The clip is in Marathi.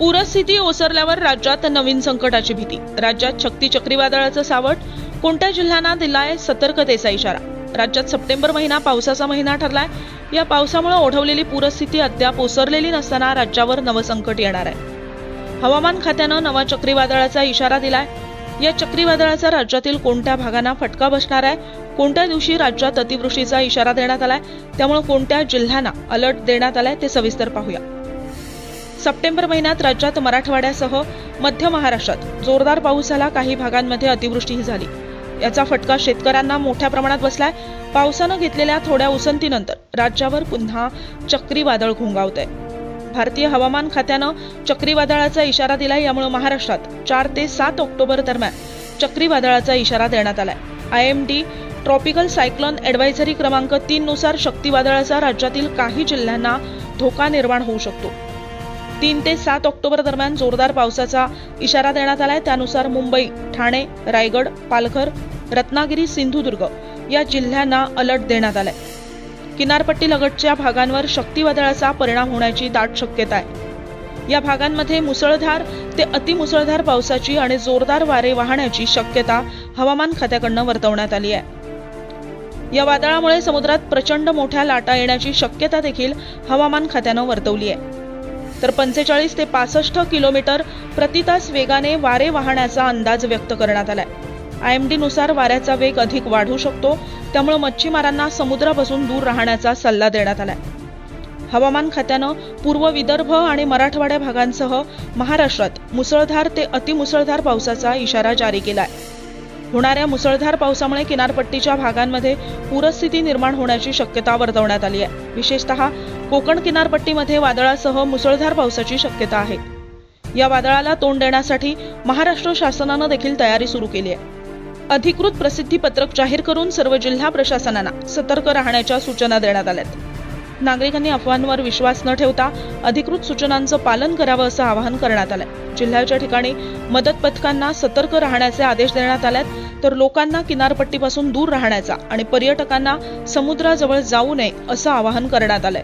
पूरस्थिती ओसरल्यावर राज्यात नवीन संकटाची भीती। राज्यात शक्ती चक्रीवादळाचं सावट, कोणत्या जिल्ह्यांना दिलाय सतर्कतेचा इशारा। राज्यात सप्टेंबर महिना पावसाचा महिना ठरलाय। या पावसामुळे ओढवलेली पूरस्थिती अद्याप ओसरलेली नसताना राज्यावर नवं संकट येणार आहे। हवामान खात्यानं नवा चक्रीवादळाचा इशारा दिलाय। या चक्रीवादळाचा राज्यातील कोणत्या भागांना फटका बसणार आहे, कोणत्या दिवशी राज्यात अतिवृष्टीचा इशारा देण्यात आलाय, त्यामुळे कोणत्या जिल्ह्यांना अलर्ट देण्यात आलाय ते सविस्तर पाहूया। सप्टेंबर महिन्यात राज्यात मराठवाड्यासह मध्य महाराष्ट्रात जोरदार पाऊस झाला। काही भागांमध्ये अतिवृष्टीही झाली। याचा फटका शेतकऱ्यांना मोठ्या प्रमाणात बसलाय। पावसानं घेतलेल्या थोड्या उसंतीनंतर राज्यावर पुन्हा चक्रीवादळ घोंगावतंय। भारतीय हवामान खात्यानं चक्रीवादळाचा इशारा दिलाय। यामुळे महाराष्ट्रात 4 ते 7 ऑक्टोबर दरम्यान चक्रीवादळाचा इशारा देण्यात आलाय। IMD ट्रॉपिकल सायक्लोन ॲडव्हायझरी क्रमांक 3 नुसार चक्रीवादळाचा राज्यातील काही जिल्ह्यांना धोका निर्माण होऊ शकतो। 3 ते 7 ऑक्टोबर दरम्यान जोरदार पावसाचा इशारा देण्यात आलाय। त्यानुसार मुंबई, ठाणे, रायगड, पालघर, रत्नागिरी, सिंधुदुर्ग या जिल्ह्यांना अलर्ट देण्यात आलाय। किनारपट्टी लगतच्या भागांवर चक्रीवादळाचा परिणाम होण्याची दाट शक्यता आहे। या भागांमध्ये मुसळधार ते अतिमुसळधार पावसाची आणि जोरदार वारे वाहण्याची शक्यता हवामान खात्याकडून वर्तवण्यात आली आहे। या वादळामुळे समुद्रात प्रचंड मोठ्या लाटा येण्याची शक्यता देखील हवामान खात्यानं वर्तवली आहे। तर 45 ते 65 किलोमीटर प्रति तास वेगाने वारे वाहण्याचा अंदाज व्यक्त करण्यात आलाय। IMD नुसार वाऱ्याचा वेग अधिक वाढू शकतो, त्यामुळे मच्छीमारांना समुद्रापासून दूर राहण्याचा सल्ला देण्यात आलाय। हवामान खात्यानं पूर्व विदर्भ आणि मराठवाडा भागांसह महाराष्ट्रात मुसळधार ते अतिमुसळधार पावसाचा इशारा जारी केलाय। होणाऱ्या मुसळधार पावसामुळे किनारपट्टीच्या भागांमध्ये पूरस्थिती निर्माण होण्याची शक्यता वर्तवण्यात आली आहे। विशेषतः कोकण किनारपट्टीमध्ये वादळासह मुसळधार पावसाची शक्यता आहे। या वादळाला तोंड देण्यासाठी महाराष्ट्र शासनानं देखील तयारी सुरू केली आहे। अधिकृत प्रसिद्धी पत्रक जाहीर करून सर्व जिल्हा प्रशासनांना सतर्क राहण्याच्या सूचना देण्यात आल्यात। नागरिकांनी अफवांवर विश्वास न ठेवता अधिकृत सूचनांचं पालन करावं असं आवाहन करण्यात आलंय। जिल्ह्याच्या ठिकाणी मदत पथकांना सतर्क राहण्याचे आदेश देण्यात आलेत, तर लोकांना किनारपट्टीपासून दूर राहण्याचा आणि पर्यटकांना समुद्राजवळ जाऊ नये असं आवाहन करण्यात आलंय।